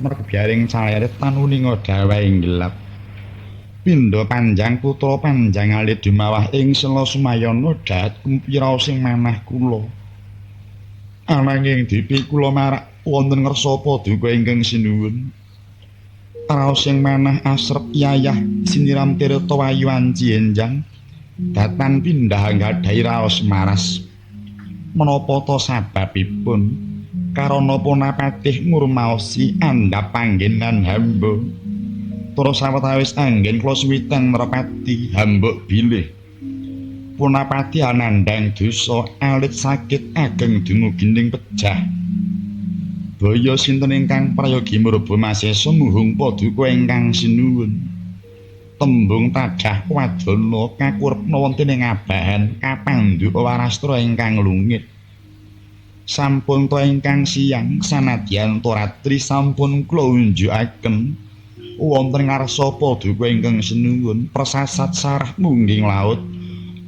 merbiaring calaret tanuning dawa ing gelap. Pindha panjang putra panjang alit dumawah ing sela sumayana dahat kumpira sing manah kula. Ananging dipi kula marak wonten ngersa paduka ingkang sinuwun. Raos sing manah asrep yayah siniram tirta wayu anci enjang. Datan pindah nggadhahi raos maras. Menapa ta sababipun? Karana punapatih ngurmaosi andhap panggenan hamba. Tur sawetawis anggen kula suwitan nerepati hambuk bilih. Punapati anandang dosa alit sakit ageng dumugining pejah. Baya sinten ingkang prayogi murba masesa muhung paduka ingkang sinuwun. Tembung tadah wadana kakurepna wonten ing abahan kapandhu warastra ingkang lungit. Sampun to ingkang siyang sanadyan toratri sampun kula unjukaken wonten ngarsa paduka ingkang sinuwun persasat sarah mungging laut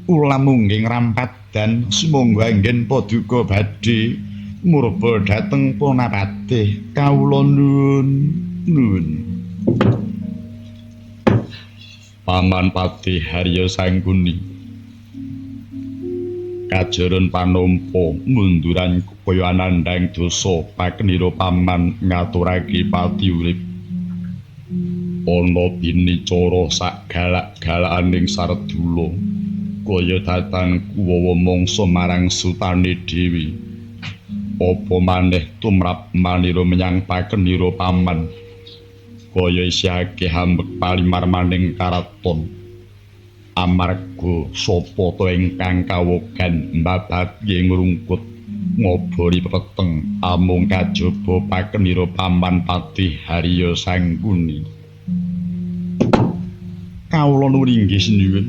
ulam mungging rampat dan sumangga anggen paduka badhe murba dhateng punapatih kawula nuwun. Paman Patih Harya Sangkuni kajeron panampa munduran kaya anandang dosa pakenira paman ngaturake pati urip ana bini cara sak galak-galakaning Sardula kaya datang kuwawa mangsa marang sutane dhewe apa maneh tumrap manira menyang pakenira paman kaya isihake hambek palimar maning karaton amarga sapa to ingkang kawogan mbabake ngrungkut ngobori peteng amung kajaba pakenira paman Patih Harya Sangkuni. Kawula nuwun inggih sinuwun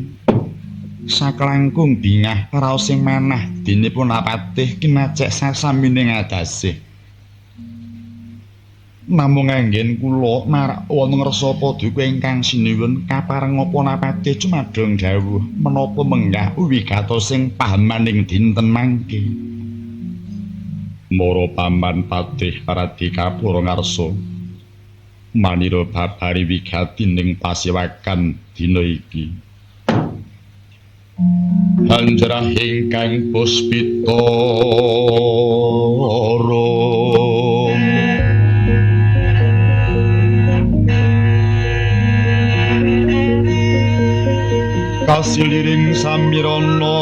saklangkung bingah raos sing manah dene punapatih kinajek sasamining adasih. Namung anggen kula marak wonten ngersa paduka ingkang sinuwun kaparenga punapatih cumadong dawuh menapa menggah wigatos sing pahamaning dinten mangke. Mara paman Patih Radikapura ngarsa manira babari wigatining pasewakan dina iki. Hanjrah ingkang puspita kasiliring samirana